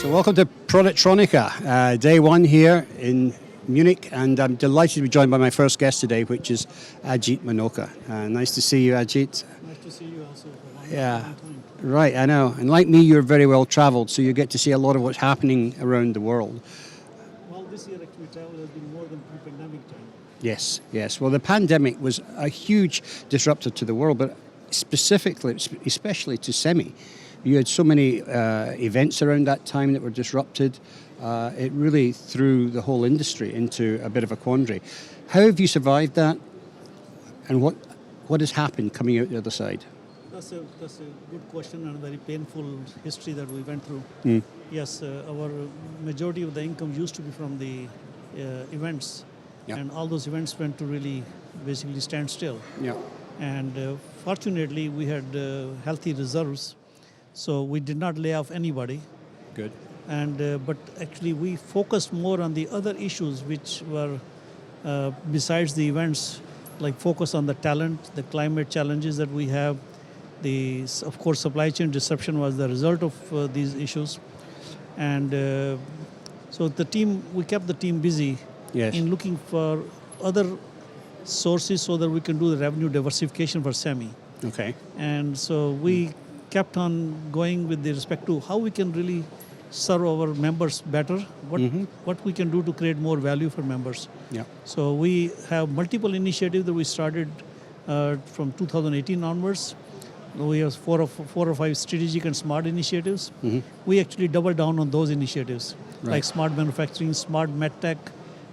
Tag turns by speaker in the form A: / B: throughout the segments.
A: So welcome to Productronica, day one here in Munich, and I'm delighted to be joined by my first guest today, which is Ajit Manocha. Nice to see you, Ajit.
B: Nice to see you also.
A: Yeah, right, I know. And like me, you're very well travelled, so you get to see a lot of what's happening around the world.
B: Well, this year actually travel has been more than pre-pandemic time.
A: Yes, yes. Well, the pandemic was a huge disruptor to the world, but specifically, especially to Semi. You had so many events around that time that were disrupted. It really threw the whole industry into a bit of a quandary. How have you survived that, and what has happened coming out the other side?
B: That's a good question and a very painful history that we went through. Yes, our majority of the income used to be from the events, and all those events went to really basically stand still.
A: Yeah.
B: And fortunately, we had healthy reserves, so we did not lay off anybody.
A: Good.
B: And but actually, we focused more on the other issues which were besides the events, like focus on the talent, the climate challenges that we have. Of course, supply chain disruption was the result of these issues, and so we kept the team busy in looking for other sources so that we can do the revenue diversification for Semi.
A: Okay.
B: And so we kept on going with the respect to how we can really serve our members better, what we can do to create more value for members.
A: Yeah.
B: So we have multiple initiatives that we started from 2018 onwards. We have four or five strategic and smart initiatives. We actually double down on those initiatives, like smart manufacturing, smart medtech,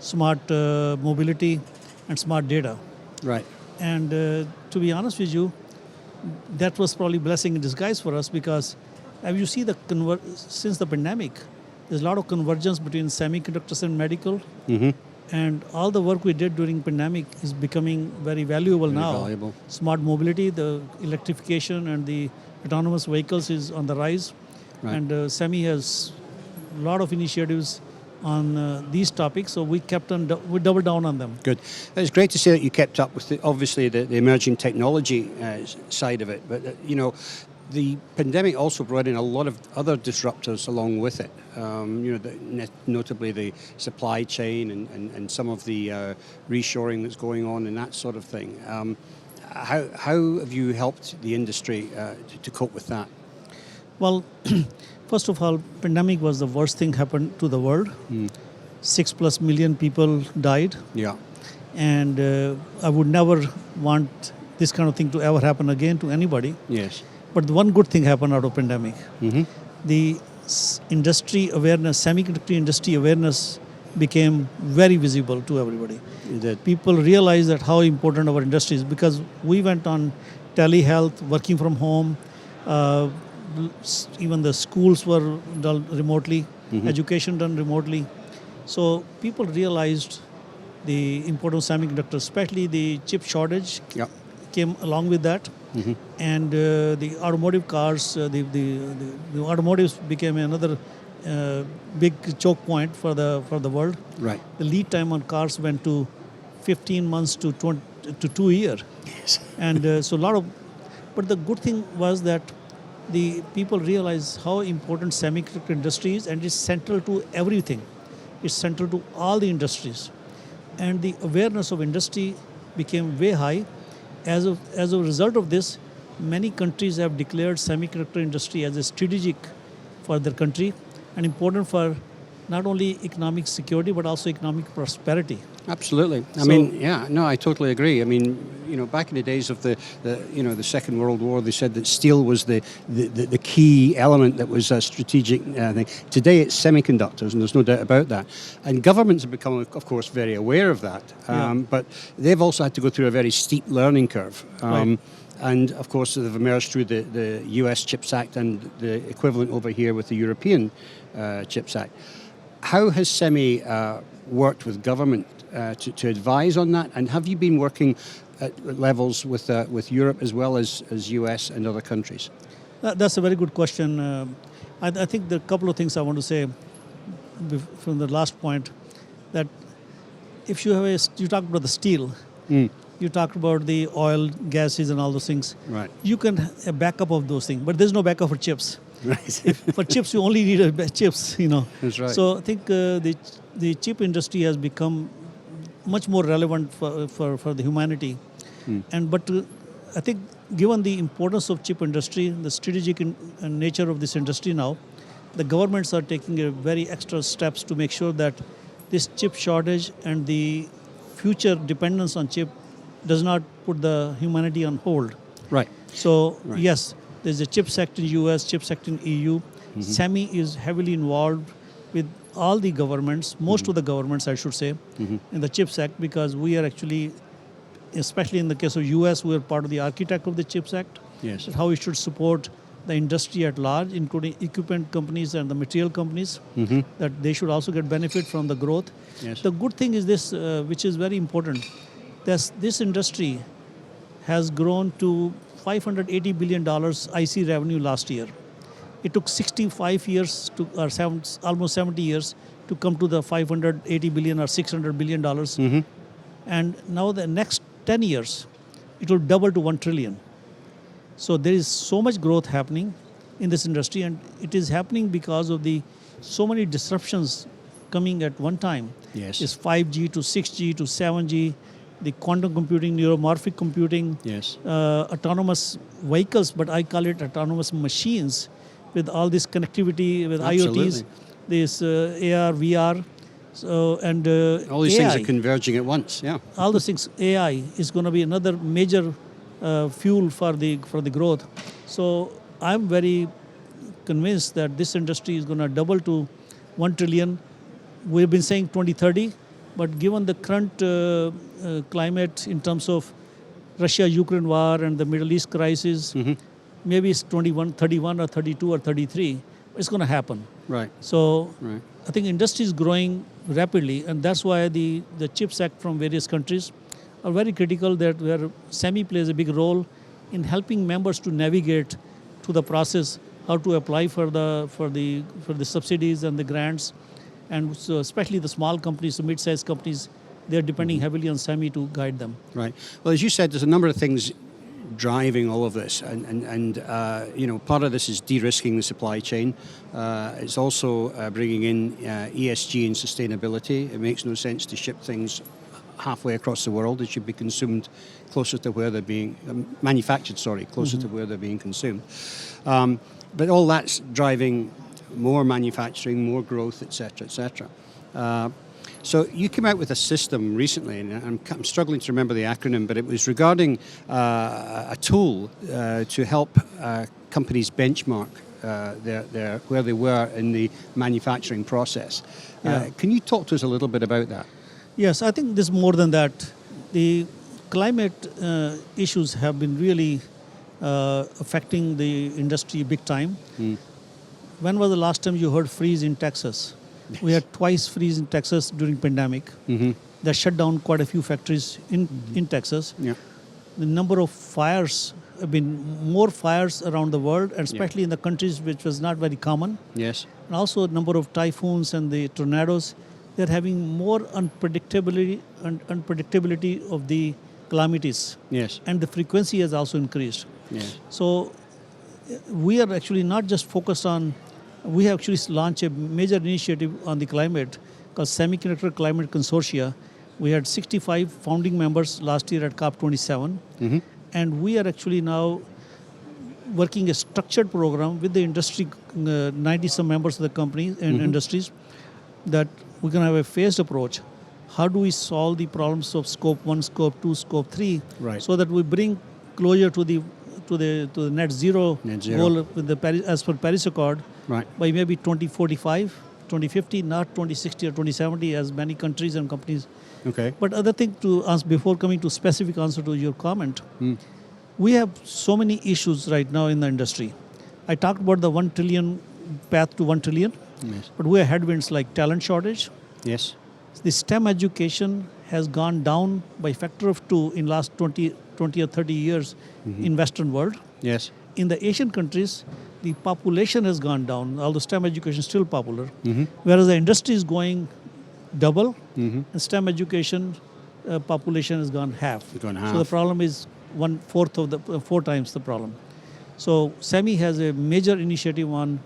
B: smart mobility, and smart data.
A: Right.
B: And to be honest with you, that was probably blessing in disguise for us, because as you see since the pandemic, there's a lot of convergence between semiconductors and medical. And all the work we did during pandemic is becoming very valuable now. Smart mobility, the electrification and the autonomous vehicles is on the rise. And Semi has a lot of initiatives on these topics, so we doubled down on them.
A: Good. It's great to see that you kept up with obviously the emerging technology side of it, but the pandemic also brought in a lot of other disruptors along with it. Notably the supply chain and some of the reshoring that's going on and that sort of thing. How have you helped the industry to cope with that?
B: Well, first of all, pandemic was the worst thing happened to the world. 6+ million people died. Yeah. And I would never want this kind of thing to ever happen again to anybody.
A: Yes.
B: But the one good thing happened out of pandemic. The industry awareness, semiconductor industry awareness became very visible to everybody. People realized that how important our industry is, because we went on telehealth, working from home, even the schools were done remotely, education done remotely. So people realized the importance of semiconductors, especially the chip shortage came along with that. And the automotive cars, the automotives became another big choke point for the world. Right. The lead time on cars went to 15 months to 2 years. Yes. And but the good thing was that the people realized how important semiconductor industry is, and it's central to everything. It's central to all the industries. And the awareness of industry became way high. As a result of this, many countries have declared semiconductor industry as a strategic for their country and important for not only economic security but also economic prosperity.
A: Absolutely. I totally agree. I mean, back in the days of the Second World War, they said that steel was the key element that was a strategic thing. Today it's semiconductors, and there's no doubt about that. And governments have become, of course, very aware of that. But they've also had to go through a very steep learning curve. And of course, they've emerged through the US CHIPS Act and the equivalent over here with the European CHIPS Act. How has Semi worked with government to advise on that? And have you been working at levels with Europe as well as US and other countries?
B: That's a very good question. I think there are a couple of things I want to say from the last point. That if you talk about the steel, you talked about the oil, gases, and all those things. Right. You can have backup of those things, but there's no backup for chips.
A: Right.
B: For chips, you only need chips,
A: That's right.
B: So I think the chip industry has become much more relevant for the humanity. But I think given the importance of chip industry, the strategic nature of this industry now, the governments are taking a very extra steps to make sure that this chip shortage and the future dependence on chip does not put the humanity on hold.
A: Right.
B: So
A: Right.
B: yes, there's a CHIPS Act in US, CHIPS Act in EU. SEMI is heavily involved with all the governments, most of the governments I should say, in the CHIPS Act, because we are actually, especially in the case of US, we are part of the architect of the CHIPS Act.
A: Yes.
B: How we should support the industry at large, including equipment companies and the material companies, that they should also get benefit from the growth.
A: Yes.
B: The good thing is this, which is very important, this industry has grown to $580 billion IC revenue last year. It took 65 years to, or almost 70 years to come to the $580 billion or $600 billion. And now the next 10 years, it will double to 1 trillion. So there is so much growth happening in this industry, and it is happening because of the so many disruptions coming at one time.
A: Yes.
B: It's 5G to 6G to 7G, the quantum computing, neuromorphic computing,
A: Yes.
B: Autonomous vehicles, but I call it autonomous machines with all this connectivity with
A: Absolutely.
B: IoTs, this AR, VR, and
A: All these
B: AI.
A: things are converging at once. Yeah.
B: All those things. AI is going to be another major fuel for the growth. So I'm very convinced that this industry is going to double to 1 trillion. We've been saying 2030, but given the current climate in terms of Russia-Ukraine war and the Middle East crisis, maybe it's 31 or 32 or 33. It's going to happen.
A: Right.
B: So
A: Right.
B: I think industry is growing rapidly, and that's why the CHIPS Act from various countries are very critical, that where SEMI plays a big role in helping members to navigate through the process, how to apply for the subsidies and the grants, and so especially the small companies, the mid-sized companies, they're depending heavily on SEMI to guide them.
A: Right. Well, as you said, there's a number of things driving all of this, and part of this is de-risking the supply chain. It's also bringing in ESG and sustainability. It makes no sense to ship things halfway across the world. They should be consumed closer to where they're being manufactured. Closer to where they're being consumed. But all that's driving more manufacturing, more growth, etc., etc. So you came out with a system recently, and I'm struggling to remember the acronym, but it was regarding a tool to help companies benchmark where they were in the manufacturing process.
B: Yeah.
A: Can you talk to us a little bit about that?
B: Yes, I think there's more than that. The climate issues have been really affecting the industry big time. When was the last time you heard freeze in Texas? Yes. We had twice freeze in Texas during pandemic. That shut down quite a few factories in Texas.
A: Yeah.
B: The number of fires have been more fires around the world, and especially in the countries which was not very common.
A: Yes.
B: And also number of typhoons and the tornadoes. They're having more unpredictability of the calamities.
A: Yes.
B: And the frequency has also increased.
A: Yes.
B: So we are actually not just focused on, we have actually launched a major initiative on the climate called Semiconductor Climate Consortia. We had 65 founding members last year at COP27. And we are actually now working a structured program with the industry, 90-some members of the companies and industries, that we're going to have a phased approach. How do we solve the problems of scope 1, scope 2, scope 3,
A: right,
B: so that we bring closure to the net zero goal with the as per Paris Accord,
A: right,
B: by maybe 2045, 2050, not 2060 or 2070 as many countries and companies.
A: Okay.
B: But other thing to ask before coming to specific answer to your comment, we have so many issues right now in the industry. I talked about the 1 trillion path to 1 trillion.
A: Yes.
B: But we have headwinds like talent shortage.
A: Yes.
B: The STEM education has gone down by factor of 2 in last 20 or 30 years in Western world.
A: Yes.
B: In the Asian countries, the population has gone down, although STEM education is still popular. Whereas the industry is going double, and STEM education population has gone half.
A: Gone half.
B: So the problem is 1/4 of 4 times the problem. So SEMI has a major initiative on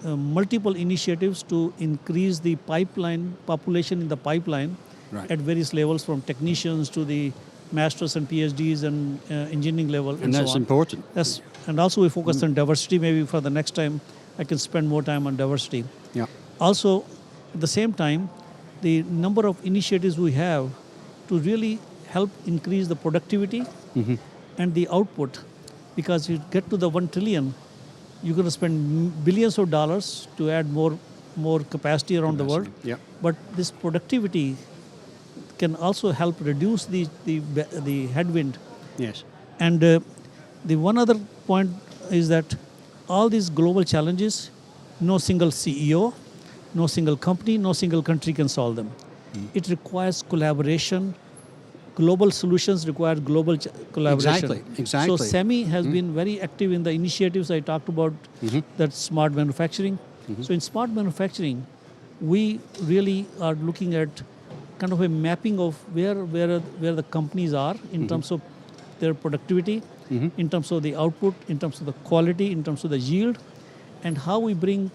B: multiple initiatives to increase the pipeline population in the pipeline
A: Right.
B: at various levels, from technicians to the masters and PhDs and engineering level, and
A: that's
B: so on.
A: important.
B: Yes, and also we focus on diversity. Maybe for the next time, I can spend more time on diversity.
A: Yeah.
B: Also, at the same time, the number of initiatives we have to really help increase the productivity and the output, because you get to the 1 trillion, you're going to spend billions of dollars to add more capacity around the world.
A: Yeah.
B: But this productivity can also help reduce the headwind.
A: Yes.
B: And the one other point is that all these global challenges, no single CEO, no single company, no single country can solve them. It requires collaboration. Global solutions require global collaboration.
A: Exactly.
B: So SEMI has been very active in the initiatives I talked about, that smart manufacturing. So in smart manufacturing, we really are looking at kind of a mapping of where the companies are in terms of their productivity, in terms of the output, in terms of the quality, in terms of the yield, and how we bring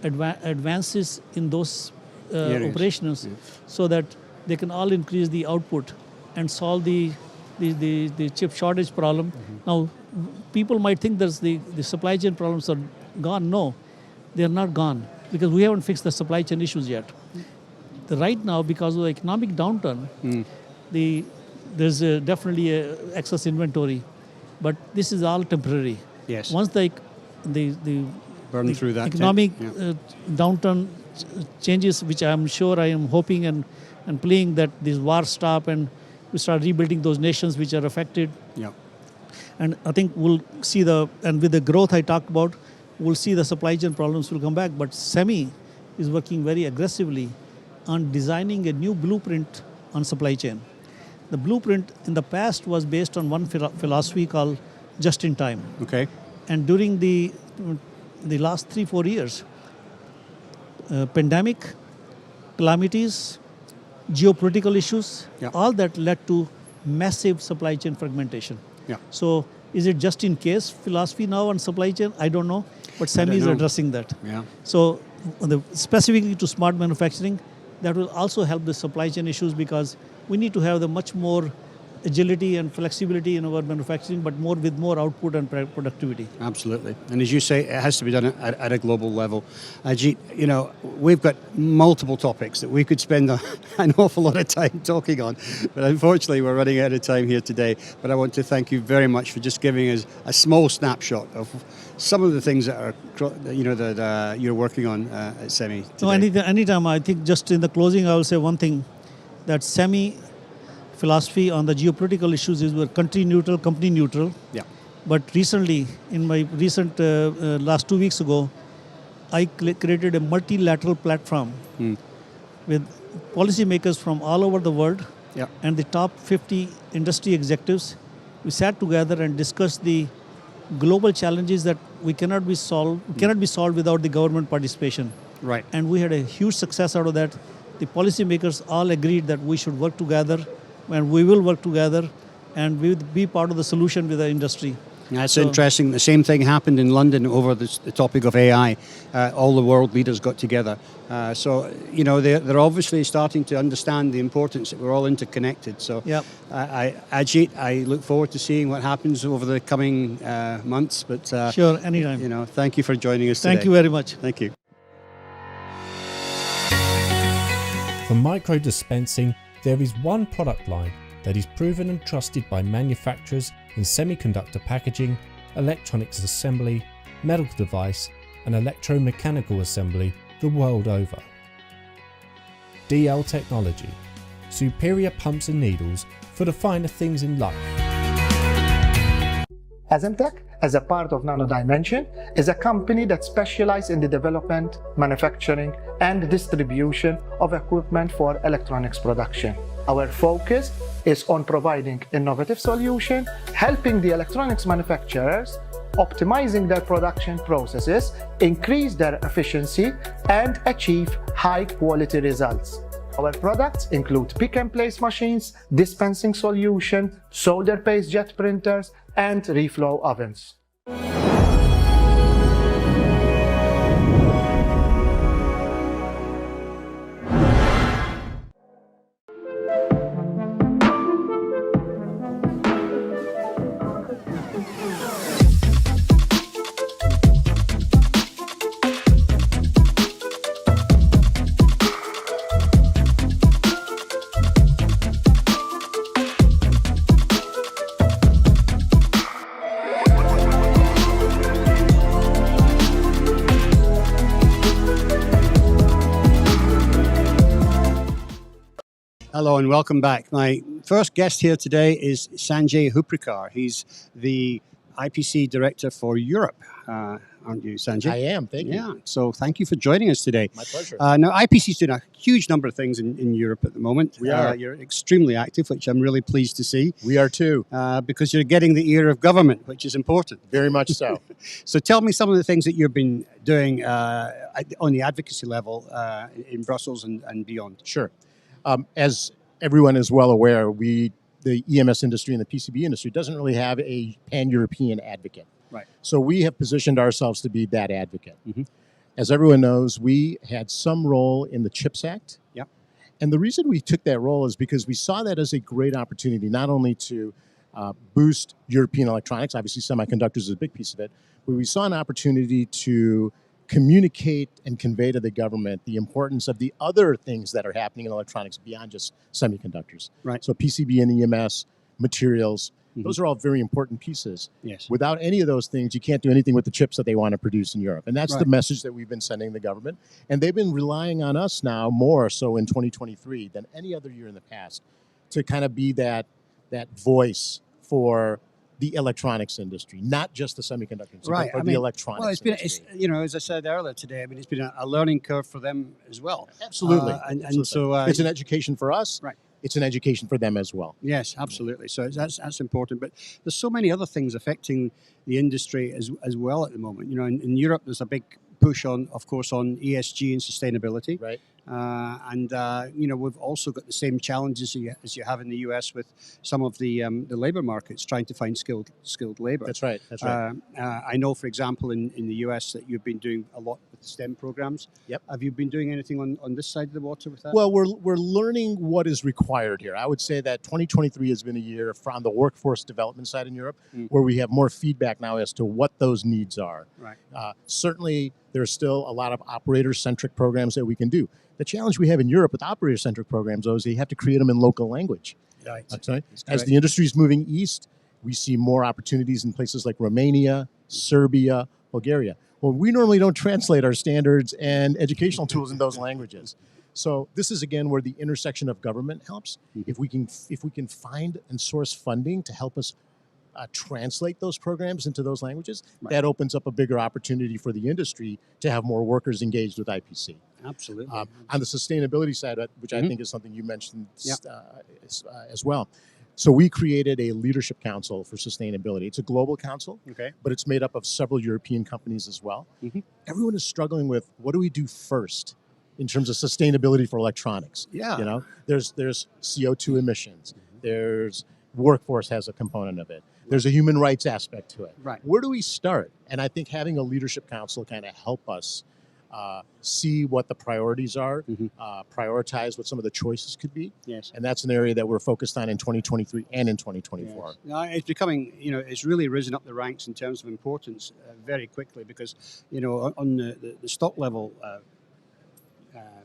B: advances in those operations so that they can all increase the output and solve the chip shortage problem. Now, people might think that the supply chain problems are gone. No, they are not gone, because we haven't fixed the supply chain issues yet. Right now, because of the economic downturn, there's definitely a excess inventory, but this is all temporary.
A: Yes.
B: Once the
A: Burn through that
B: economic downturn changes, which I am hoping and praying that these wars stop and we start rebuilding those nations which are affected.
A: Yeah.
B: And I think we'll see and with the growth I talked about, we'll see the supply chain problems will come back. But SEMI is working very aggressively on designing a new blueprint on supply chain. The blueprint in the past was based on one philosophy called just in time.
A: Okay.
B: And during the last 3-4 years, pandemic, calamities, geopolitical issues, all that led to massive supply chain fragmentation.
A: Yeah.
B: So is it just in case philosophy now on supply chain? I don't know, but SEMI is addressing that.
A: Yeah.
B: So specifically to smart manufacturing, that will also help the supply chain issues, because we need to have the much more agility and flexibility in our manufacturing, but with more output and productivity.
A: Absolutely. And as you say, it has to be done at a global level. Ajit, we've got multiple topics that we could spend an awful lot of time talking on, but unfortunately we're running out of time here today. But I want to thank you very much for just giving us a small snapshot of some of the things that are, that you're working on at SEMI today.
B: So anytime, I think just in the closing, I will say one thing, that SEMI philosophy on the geopolitical issues is we're country neutral, company neutral.
A: Yeah.
B: But recently, in my recent last 2 weeks ago, I created a multilateral platform with policymakers from all over the world and the top 50 industry executives. We sat together and discussed the global challenges that cannot be solved without the government participation.
A: Right.
B: And we had a huge success out of that. The policymakers all agreed that we should work together, and we will work together, and we will be part of the solution with the industry.
A: That's interesting. The same thing happened in London over the topic of AI. All the world leaders got together. So they're obviously starting to understand the importance that we're all interconnected. So, Ajit, I look forward to seeing what happens over the coming months. But
B: sure, anytime.
A: Thank you for joining us today.
B: Thank you very much.
A: Thank you.
C: For micro dispensing, there is one product line that is proven and trusted by manufacturers in semiconductor packaging, electronics assembly, medical device, and electromechanical assembly the world over. DL Technology, superior pumps and needles for the finer things in life.
D: SMTA, as a part of Nano Dimension, is a company that specializes in the development, manufacturing, and distribution of equipment for electronics production. Our focus is on providing innovative solutions, helping the electronics manufacturers, optimizing their production processes, increase their efficiency, and achieve high-quality results. Our products include pick-and-place machines, dispensing solutions, solder-paste jet printers, and reflow ovens.
A: Hello and welcome back. My first guest here today is Sanjay Huprikar. He's the IPC Director for Europe, aren't you, Sanjay?
E: I am, thank you.
A: Yeah, so thank you for joining us today.
E: My pleasure.
A: Now, IPC's doing a huge number of things in Europe at the moment.
E: We are.
A: You're extremely active, which I'm really pleased to see.
E: We are too.
A: Because you're getting the ear of government, which is important.
E: Very much so.
A: So tell me some of the things that you've been doing on the advocacy level in Brussels and beyond.
E: Sure. As everyone is well aware, the EMS industry and the PCB industry doesn't really have a pan-European advocate.
A: Right.
E: So we have positioned ourselves to be that advocate.
A: Mm-hmm.
E: As everyone knows, we had some role in the CHIPS Act.
A: Yep.
E: And the reason we took that role is because we saw that as a great opportunity, not only to boost European electronics, obviously semiconductors is a big piece of it, but we saw an opportunity to communicate and convey to the government the importance of the other things that are happening in electronics beyond just semiconductors.
A: Right.
E: So PCB and EMS, materials,
A: Mhm.
E: those are all very important pieces.
A: Yes.
E: Without any of those things, you can't do anything with the chips that they want to produce in Europe. And that's the
A: Right.
E: message that we've been sending the government. And they've been relying on us now more so in 2023 than any other year in the past to kind of be that voice for the electronics industry, not just the semiconductor industry,
A: Right.
E: but for the electronics
A: Well,
E: industry.
A: as I said earlier today, I mean, it's been a learning curve for them as well.
E: Absolutely.
A: And
E: Absolutely.
A: so
E: it's an education for us.
A: Right.
E: It's an education for them as well.
A: Yes, absolutely. So that's important. But there's so many other things affecting the industry as well at the moment. You know, in Europe, there's a big push on, of course, on ESG and sustainability.
E: Right.
A: We've also got the same challenges as you have in the US with some of the labor markets trying to find skilled labor.
E: That's right. That's right.
A: I know, for example, in the US that you've been doing a lot with the STEM programs.
E: Yep.
A: Have you been doing anything on this side of the water with that?
E: Well, we're learning what is required here. I would say that 2023 has been a year from the workforce development side in Europe, where we have more feedback now as to what those needs are.
A: Right.
E: Certainly, there's still a lot of operator-centric programs that we can do. The challenge we have in Europe with operator-centric programs, though, is that you have to create them in local language.
A: Right.
E: That's right.
A: That's
E: As
A: correct.
E: the industry is moving east, we see more opportunities in places like Romania, Serbia, Bulgaria. Well, we normally don't translate our standards and educational tools in those languages. So this is, again, where the intersection of government helps. If we can find and source funding to help us translate those programs into those languages,
A: Right.
E: that opens up a bigger opportunity for the industry to have more workers engaged with IPC.
A: Absolutely.
E: On the sustainability side, which I think is something you mentioned
A: Yep.
E: as well. So we created a leadership council for sustainability. It's a global council,
A: Okay.
E: but it's made up of several European companies as well.
A: Mhm.
E: Everyone is struggling with, what do we do first in terms of sustainability for electronics?
A: Yeah.
E: You know, there's CO2 emissions. There's workforce has a component of it. There's a human rights aspect to it.
A: Right.
E: Where do we start? And I think having a leadership council kind of help us see what the priorities are, prioritize what some of the choices could be.
A: Yes.
E: And that's an area that we're focused on in 2023 and in 2024.
A: Yes. No, it's becoming, it's really risen up the ranks in terms of importance very quickly because, on the stock level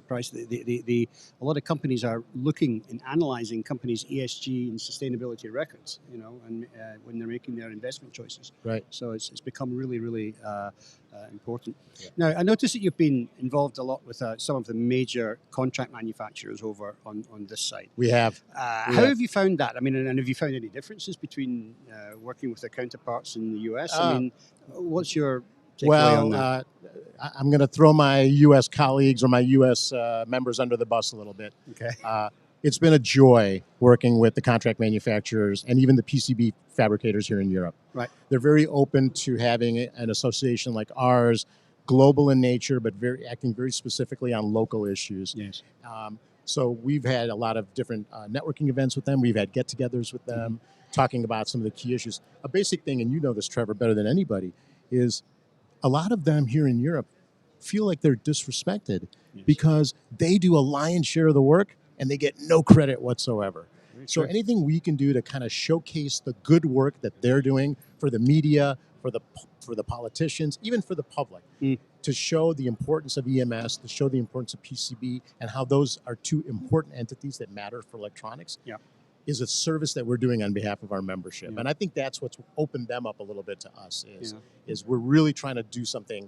A: price, a lot of companies are looking and analyzing companies' ESG and sustainability records, and when they're making their investment choices.
E: Right.
A: So it's become really, really important.
E: Yeah.
A: Now, I noticed that you've been involved a lot with some of the major contract manufacturers over on this side.
E: We have.
A: How have you found that? I mean, and have you found any differences between working with their counterparts in the US? I mean, what's your takeaway on that?
E: I'm going to throw my U.S. colleagues or my U.S. Members under the bus a little bit.
A: Okay.
E: It's been a joy working with the contract manufacturers and even the PCB fabricators here in Europe.
A: Right.
E: They're very open to having an association like ours, global in nature, but acting very specifically on local issues.
A: Yes.
E: So we've had a lot of different networking events with them. We've had get-togethers with them. talking about some of the key issues. A basic thing, and you know this, Trevor, better than anybody, is a lot of them here in Europe feel like they're disrespected because they do a lion's share of the work and they get no credit whatsoever. So anything we can do to kind of showcase the good work that they're doing for the media, for the politicians, even for the public, to show the importance of EMS, to show the importance of PCB, and how those are two important entities that matter for electronics, is a service that we're doing on behalf of our membership. And I think that's what's opened them up a little bit to us, is we're really trying to do something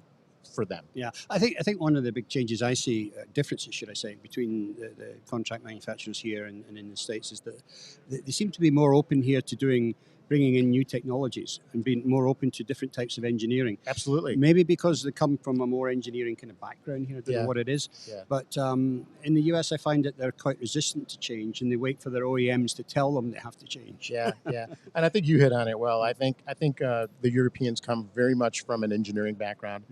E: for them.
A: Yeah, I think one of the big changes I see, differences, should I say, between the contract manufacturers here and in the States is that they seem to be more open here to bringing in new technologies and being more open to different types of engineering.
E: Absolutely.
A: Maybe because they come from a more engineering kind of background here. I don't know what it is. But in the US, I find that they're quite resistant to change and they wait for their OEMs to tell them they have to change.
E: Yeah. And I think you hit on it well. I think the Europeans come very much from an engineering background.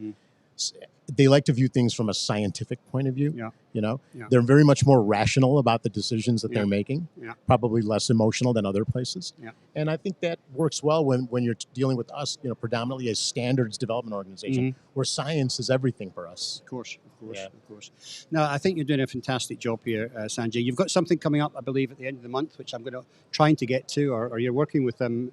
E: They like to view things from a scientific point of view. They're very much more rational about the decisions that they're making, probably less emotional than other places. And I think that works well when you're dealing with us, predominantly a standards development organization where science is everything for us.
A: Of course. No, I think you're doing a fantastic job here, Sanjay. You've got something coming up, I believe, at the end of the month, which I'm trying to get to, or you're working with them.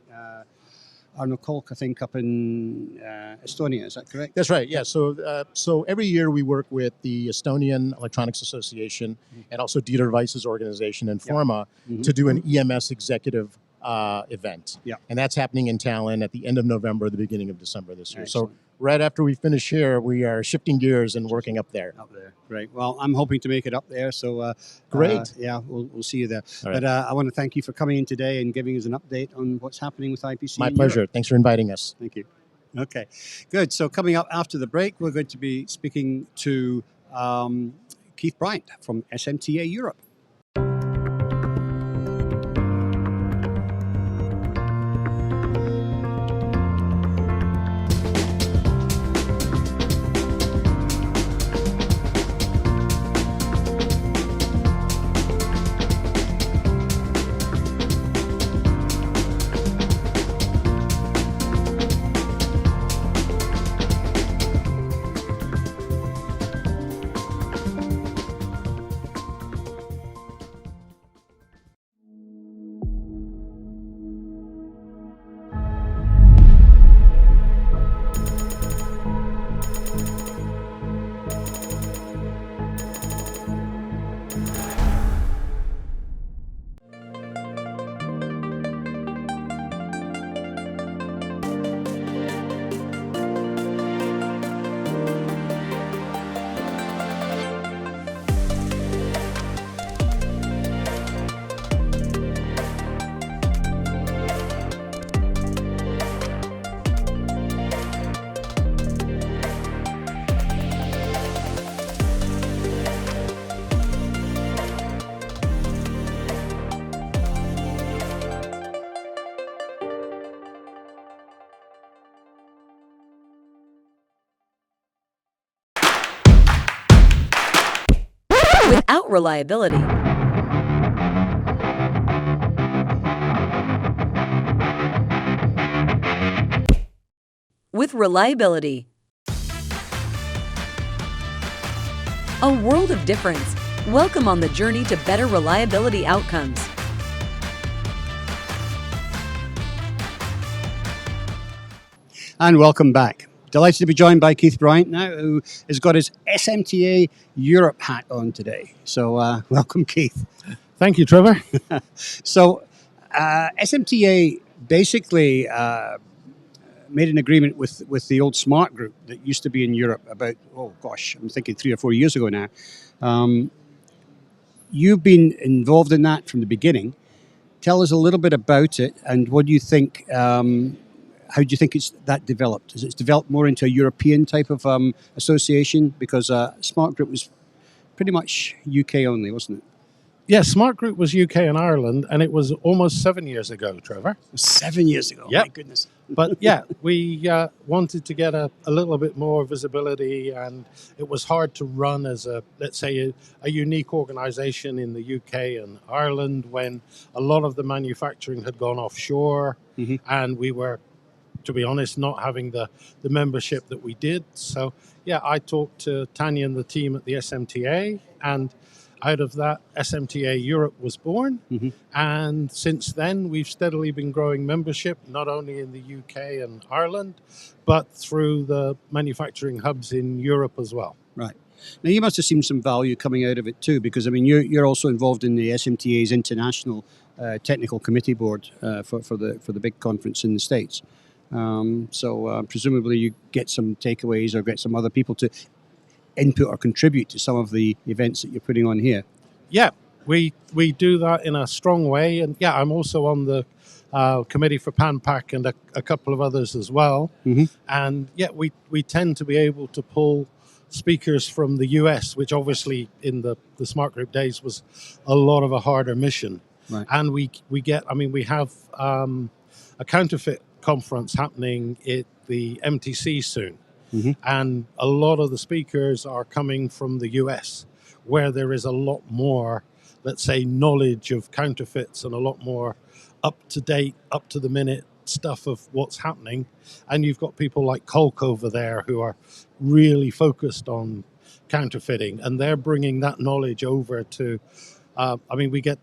A: Arno Kolk, I think, up in Estonia. Is that correct?
E: That's right. Yeah. So every year we work with the Estonian Electronics Association and also Dieter Weiss's organization Informa to do an EMS executive event. And that's happening in Tallinn at the end of November, the beginning of December this year.
A: Excellent.
E: So right after we finish here, we are shifting gears and working up there.
A: Great. Well, I'm hoping to make it up there. So
E: great.
A: We'll see you there.
E: All right.
A: But I want to thank you for coming in today and giving us an update on what's happening with IPC.
E: My pleasure.
A: Europe.
E: Thanks for inviting us.
A: Thank you. Okay, good. So coming up after the break, we're going to be speaking to Keith Bryant from SMTA Europe.
F: Without reliability, with reliability, a world of difference. Welcome on the journey to better reliability outcomes.
A: And welcome back. Delighted to be joined by Keith Bryant now, who has got his SMTA Europe hat on today. So welcome, Keith.
G: Thank you, Trevor.
A: So SMTA basically made an agreement with the old Smart Group that used to be in Europe about, I'm thinking 3 or 4 years ago now. You've been involved in that from the beginning. Tell us a little bit about it, and what do you think? How do you think that developed? Is it developed more into a European type of association? Because Smart Group was pretty much UK only, wasn't it?
G: Yeah, Smart Group was UK and Ireland, and it was almost 7 years ago, Trevor.
A: 7 years ago.
G: Yep.
A: My goodness.
G: But yeah, we wanted to get a little bit more visibility, and it was hard to run as let's say, a unique organization in the UK and Ireland when a lot of the manufacturing had gone offshore, and we were, to be honest, not having the membership that we did. So yeah, I talked to Tanya and the team at the SMTA, and out of that, SMTA Europe was born. And since then, we've steadily been growing membership, not only in the UK and Ireland, but through the manufacturing hubs in Europe as well.
A: Right. Now, you must have seen some value coming out of it too, because I mean, you're also involved in the SMTA's International Technical Committee Board for the big conference in the States. So presumably you get some takeaways or get some other people to input or contribute to some of the events that you're putting on here.
G: Yeah, we do that in a strong way. And yeah, I'm also on the committee for PanPac and a couple of others as well. And yeah, we tend to be able to pull speakers from the US, which obviously in the Smart Group days was a lot of a harder mission.
A: Right.
G: And we have a counterfeit conference happening at the MTC soon. And a lot of the speakers are coming from the US, where there is a lot more, let's say, knowledge of counterfeits and a lot more up-to-date, up-to-the-minute stuff of what's happening. And you've got people like Kolk over there who are really focused on counterfeiting, and they're bringing that knowledge over to we get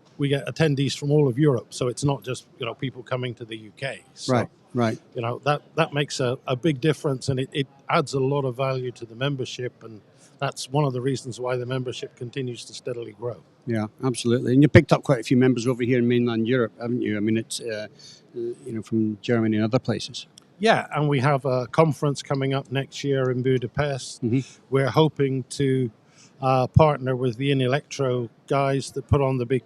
G: attendees from all of Europe, so it's not just people coming to the UK. So,
A: Right.
G: That makes a big difference, and it adds a lot of value to the membership, and that's one of the reasons why the membership continues to steadily grow.
A: Yeah, absolutely. And you picked up quite a few members over here in mainland Europe, haven't you? I mean, it's from Germany and other places.
G: Yeah, and we have a conference coming up next year in Budapest. We're hoping to partner with the Inelectro guys that put on the big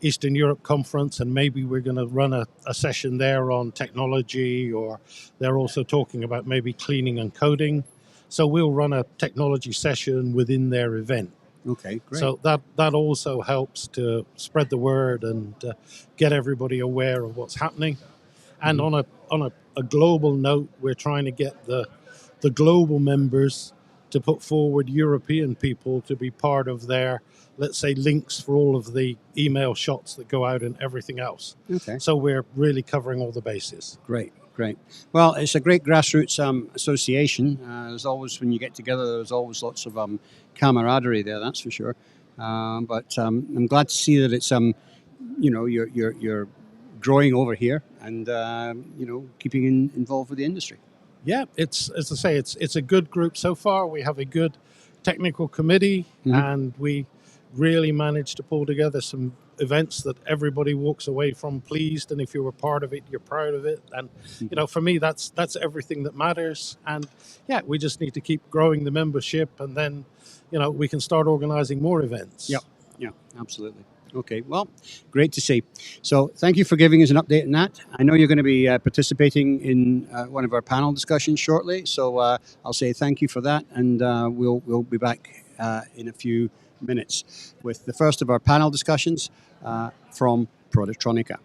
G: Eastern Europe conference, and maybe we're going to run a session there on technology, or they're also talking about maybe cleaning and coding. So we'll run a technology session within their event.
A: Okay, great.
G: So that also helps to spread the word and get everybody aware of what's happening. And on a global note, we're trying to get the global members to put forward European people to be part of their, let's say, links for all of the email shots that go out and everything else.
A: Okay.
G: So we're really covering all the bases.
A: Great. Well, it's a great grassroots association. There's always, when you get together, there's always lots of camaraderie there, that's for sure. But I'm glad to see that it's, you're growing over here and, keeping involved with the industry.
G: Yeah, it's, as I say, it's a good group so far. We have a good technical committee, and we really managed to pull together some events that everybody walks away from pleased, and if you were part of it, you're proud of it. And for me, that's everything that matters. And yeah, we just need to keep growing the membership, and then we can start organizing more events.
A: Yeah, absolutely. Okay, well, great to see. So thank you for giving us an update on that. I know you're going to be participating in one of our panel discussions shortly, so I'll say thank you for that, and we'll be back in a few minutes with the first of our panel discussions from Productronica.